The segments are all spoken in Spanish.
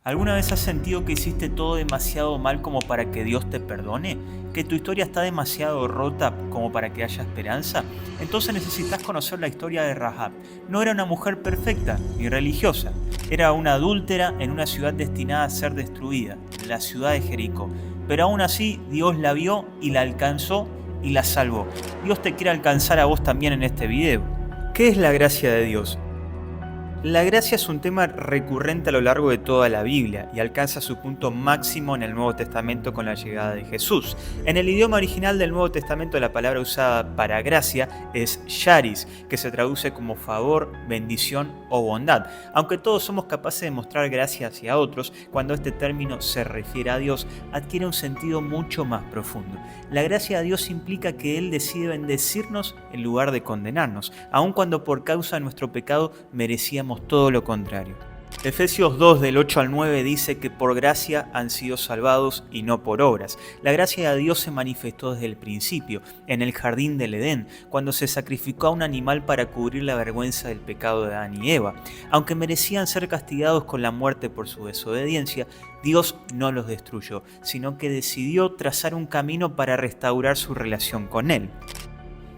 ¿Alguna vez has sentido que hiciste todo demasiado mal como para que Dios te perdone? ¿Que tu historia está demasiado rota como para que haya esperanza? Entonces necesitas conocer la historia de Rahab. No era una mujer perfecta ni religiosa. Era una adúltera en una ciudad destinada a ser destruida, la ciudad de Jericó. Pero aún así Dios la vio y la alcanzó y la salvó. Dios te quiere alcanzar a vos también en este video. ¿Qué es la gracia de Dios? La gracia es un tema recurrente a lo largo de toda la Biblia y alcanza su punto máximo en el Nuevo Testamento con la llegada de Jesús. En el idioma original del Nuevo Testamento la palabra usada para gracia es charis, que se traduce como favor, bendición o bondad. Aunque todos somos capaces de mostrar gracia hacia otros, cuando este término se refiere a Dios, adquiere un sentido mucho más profundo. La gracia de Dios implica que Él decide bendecirnos en lugar de condenarnos, aun cuando por causa de nuestro pecado merecíamos todo lo contrario. Efesios 2 del 8 al 9 dice que por gracia han sido salvados y no por obras. La gracia de Dios se manifestó desde el principio, en el jardín del Edén, cuando se sacrificó a un animal para cubrir la vergüenza del pecado de Adán y Eva. Aunque merecían ser castigados con la muerte por su desobediencia, Dios no los destruyó, sino que decidió trazar un camino para restaurar su relación con Él.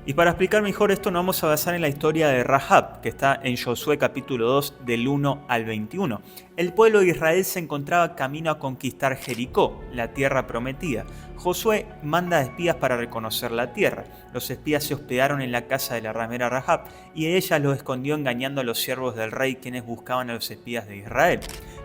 Y para explicar mejor esto nos vamos a basar en la historia de Rahab, que está en Josué capítulo 2 del 1 al 21. El pueblo de Israel se encontraba camino a conquistar Jericó, la tierra prometida. Josué manda espías para reconocer la tierra. Los espías se hospedaron en la casa de la ramera Rahab y ella los escondió engañando a los siervos del rey quienes buscaban a los espías de Israel.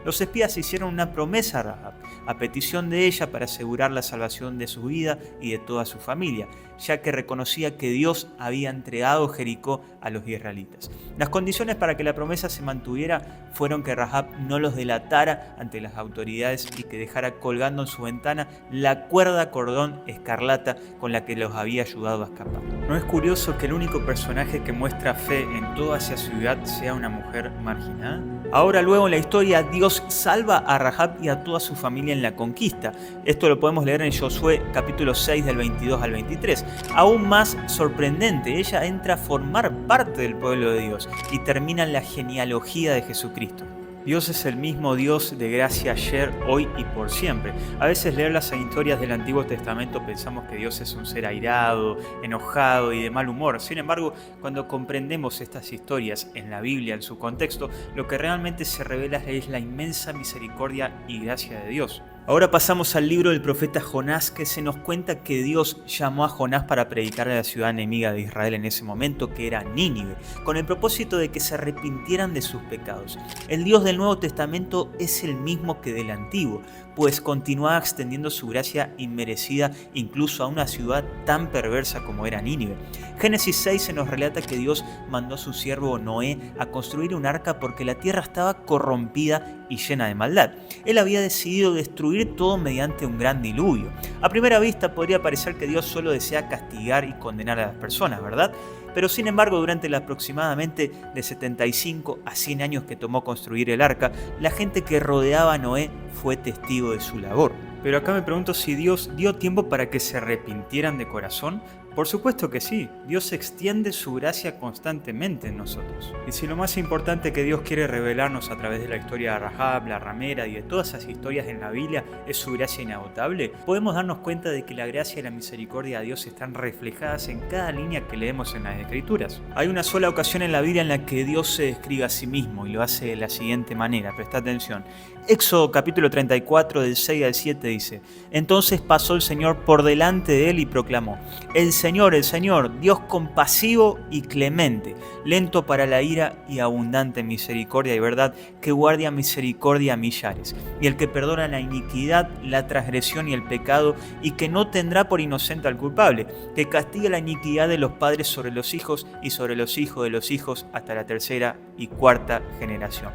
Los espías hicieron una promesa a Rahab, a petición de ella para asegurar la salvación de su vida y de toda su familia, ya que reconocía que Dios había entregado Jericó a los israelitas. Las condiciones para que la promesa se mantuviera fueron que Rahab no los delatara ante las autoridades y que dejara colgando en su ventana la cuerda cordón escarlata con la que los había ayudado a escapar. ¿No es curioso que el único personaje que muestra fe en toda esa ciudad sea una mujer marginada? Ahora luego en la historia Dios salva a Rahab y a toda su familia en la conquista. Esto lo podemos leer en Josué capítulo 6 del 22 al 23. Aún más sorprendente, ella entra a formar parte del pueblo de Dios y termina en la genealogía de Jesucristo. Dios es el mismo Dios de gracia ayer, hoy y por siempre. A veces leer las historias del Antiguo Testamento pensamos que Dios es un ser airado, enojado y de mal humor. Sin embargo, cuando comprendemos estas historias en la Biblia, en su contexto, lo que realmente se revela es la inmensa misericordia y gracia de Dios. Ahora pasamos al libro del profeta Jonás, que se nos cuenta que Dios llamó a Jonás para predicar a la ciudad enemiga de Israel en ese momento, que era Nínive, con el propósito de que se arrepintieran de sus pecados. El Dios del Nuevo Testamento es el mismo que del Antiguo, pues continúa extendiendo su gracia inmerecida incluso a una ciudad tan perversa como era Nínive. Génesis 6 se nos relata que Dios mandó a su siervo Noé a construir un arca porque la tierra estaba corrompida y llena de maldad. Él había decidido destruir todo mediante un gran diluvio. A primera vista podría parecer que Dios solo desea castigar y condenar a las personas, ¿verdad? Pero sin embargo, durante los aproximadamente de 75 a 100 años que tomó construir el arca, la gente que rodeaba a Noé fue testigo de su labor. Pero acá me pregunto si Dios dio tiempo para que se arrepintieran de corazón. Por supuesto que sí, Dios extiende su gracia constantemente en nosotros. Y si lo más importante que Dios quiere revelarnos a través de la historia de Rahab, la ramera y de todas esas historias en la Biblia es su gracia inagotable, podemos darnos cuenta de que la gracia y la misericordia de Dios están reflejadas en cada línea que leemos en las Escrituras. Hay una sola ocasión en la Biblia en la que Dios se describe a sí mismo y lo hace de la siguiente manera, presta atención. Éxodo capítulo 34 del 6 al 7 dice: Entonces pasó el Señor por delante de él y proclamó: el Señor, Dios compasivo y clemente, lento para la ira y abundante en misericordia y verdad, que guarda misericordia a millares, y el que perdona la iniquidad, la transgresión y el pecado, y que no tendrá por inocente al culpable, que castiga la iniquidad de los padres sobre los hijos y sobre los hijos de los hijos hasta la tercera y cuarta generación.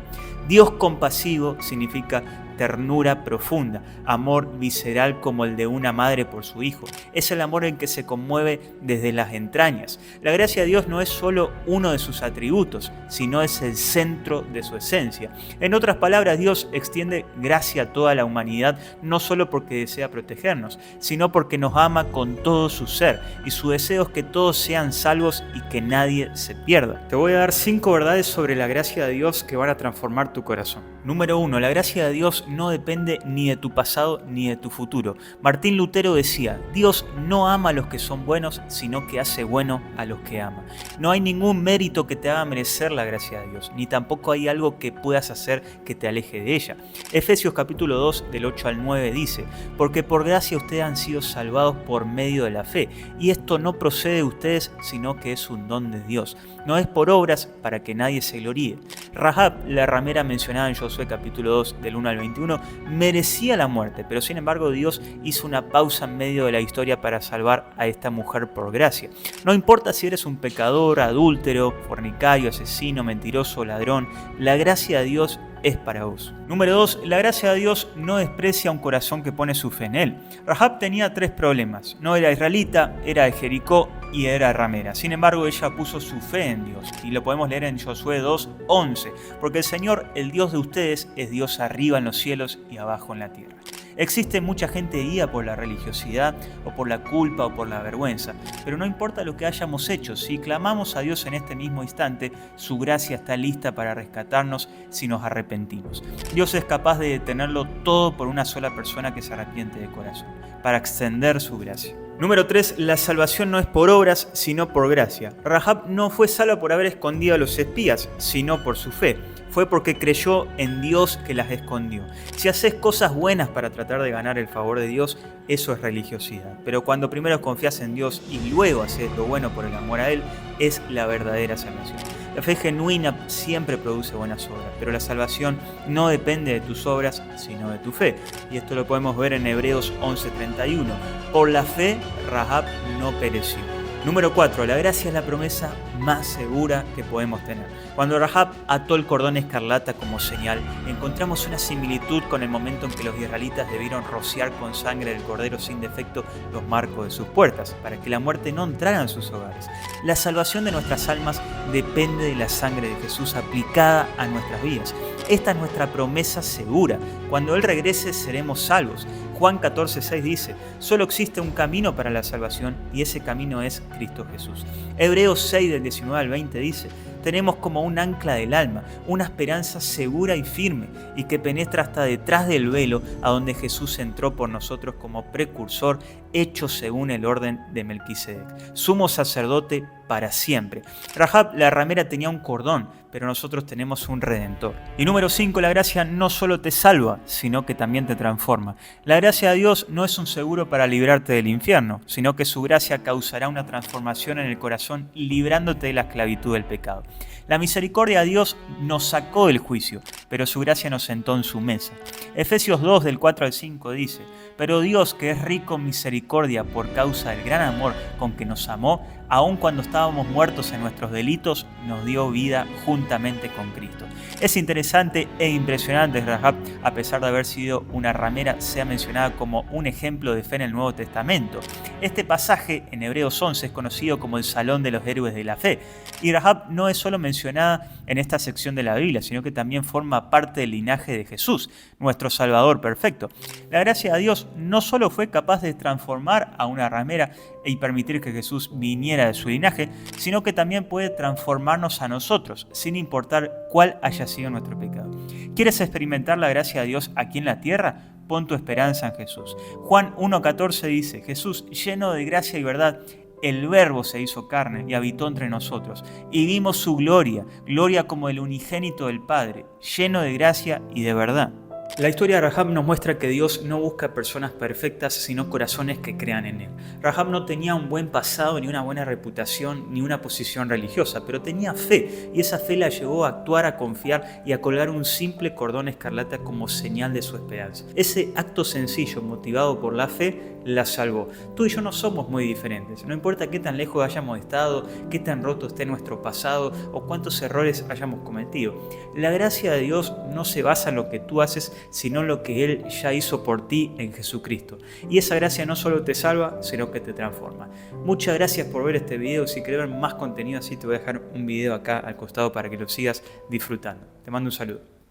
Dios compasivo significa ternura profunda, amor visceral como el de una madre por su hijo. Es el amor en que se conmueve desde las entrañas. La gracia de Dios no es solo uno de sus atributos, sino es el centro de su esencia. En otras palabras, Dios extiende gracia a toda la humanidad, no solo porque desea protegernos, sino porque nos ama con todo su ser, y su deseo es que todos sean salvos y que nadie se pierda. Te voy a dar 5 verdades sobre la gracia de Dios que van a transformar tu tu corazón. Número 1. La gracia de Dios no depende ni de tu pasado ni de tu futuro. Martín Lutero decía: Dios no ama a los que son buenos, sino que hace bueno a los que ama. No hay ningún mérito que te haga merecer la gracia de Dios, ni tampoco hay algo que puedas hacer que te aleje de ella. Efesios capítulo 2 del 8 al 9 dice: porque por gracia ustedes han sido salvados por medio de la fe, y esto no procede de ustedes, sino que es un don de Dios. No es por obras para que nadie se gloríe. Rahab, la ramera mencionada en Josué capítulo 2 del 1 al 21, merecía la muerte, pero sin embargo Dios hizo una pausa en medio de la historia para salvar a esta mujer por gracia. No importa si eres un pecador, adúltero, fornicario, asesino, mentiroso, ladrón, la gracia de Dios es para vos. Número 2. La gracia de Dios no desprecia un corazón que pone su fe en Él. Rahab tenía 3 problemas. No era israelita, era de Jericó y era ramera. Sin embargo, ella puso su fe en Dios. Y lo podemos leer en Josué 2:11. Porque el Señor, el Dios de ustedes, es Dios arriba en los cielos y abajo en la tierra. Existe mucha gente guía por la religiosidad o por la culpa o por la vergüenza, pero no importa lo que hayamos hecho, si clamamos a Dios en este mismo instante, su gracia está lista para rescatarnos si nos arrepentimos. Dios es capaz de detenerlo todo por una sola persona que se arrepiente de corazón, para extender su gracia. Número 3. La salvación no es por obras, sino por gracia. Rahab no fue salva por haber escondido a los espías, sino por su fe. Fue porque creyó en Dios que las escondió. Si haces cosas buenas para tratar de ganar el favor de Dios, eso es religiosidad. Pero cuando primero confías en Dios y luego haces lo bueno por el amor a Él, es la verdadera salvación. La fe genuina siempre produce buenas obras, pero la salvación no depende de tus obras, sino de tu fe. Y esto lo podemos ver en Hebreos 11:31. Por la fe, Rahab no pereció. Número 4. La gracia es la promesa más segura que podemos tener. Cuando Rahab ató el cordón escarlata como señal, encontramos una similitud con el momento en que los israelitas debieron rociar con sangre del cordero sin defecto los marcos de sus puertas, para que la muerte no entrara en sus hogares. La salvación de nuestras almas depende de la sangre de Jesús aplicada a nuestras vidas. Esta es nuestra promesa segura. Cuando Él regrese seremos salvos. Juan 14:6 dice: solo existe un camino para la salvación y ese camino es Cristo Jesús. Hebreos 6 del 19 al 20 dice: tenemos como un ancla del alma, una esperanza segura y firme y que penetra hasta detrás del velo a donde Jesús entró por nosotros como precursor, hecho según el orden de Melquisedec, sumo sacerdote para siempre. Rahab la ramera tenía un cordón, pero nosotros tenemos un redentor. Y número 5, la gracia no solo te salva, sino que también te transforma. La gracia de Dios no es un seguro para librarte del infierno, sino que su gracia causará una transformación en el corazón, librándote de la esclavitud del pecado. La misericordia de Dios nos sacó del juicio, pero su gracia nos sentó en su mesa. Efesios 2 del 4 al 5 dice: pero Dios, que es rico en misericordia por causa del gran amor con que nos amó, aun cuando estábamos muertos en nuestros delitos, nos dio vida juntamente con Cristo. Es interesante e impresionante que Rahab, a pesar de haber sido una ramera, sea mencionada como un ejemplo de fe en el Nuevo Testamento. Este pasaje en Hebreos 11 es conocido como el Salón de los Héroes de la Fe. Y Rahab no es solo mencionada en esta sección de la Biblia, sino que también forma parte del linaje de Jesús, nuestro Salvador perfecto. La gracia de Dios no solo fue capaz de transformar a una ramera y permitir que Jesús viniera de su linaje, sino que también puede transformarnos a nosotros, sin importar cuál haya sido nuestro pecado. ¿Quieres experimentar la gracia de Dios aquí en la tierra? Pon tu esperanza en Jesús. Juan 1:14 dice: Jesús, lleno de gracia y verdad, el Verbo se hizo carne y habitó entre nosotros, y vimos su gloria, gloria como el unigénito del Padre, lleno de gracia y de verdad. La historia de Rahab nos muestra que Dios no busca personas perfectas, sino corazones que crean en Él. Rahab no tenía un buen pasado, ni una buena reputación, ni una posición religiosa, pero tenía fe, y esa fe la llevó a actuar, a confiar y a colgar un simple cordón escarlata como señal de su esperanza. Ese acto sencillo, motivado por la fe, la salvó. Tú y yo no somos muy diferentes. No importa qué tan lejos hayamos estado, qué tan roto esté nuestro pasado o cuántos errores hayamos cometido. La gracia de Dios no se basa en lo que tú haces, sino en lo que Él ya hizo por ti en Jesucristo. Y esa gracia no solo te salva, sino que te transforma. Muchas gracias por ver este video. Si quieres ver más contenido así, te voy a dejar un video acá al costado para que lo sigas disfrutando. Te mando un saludo.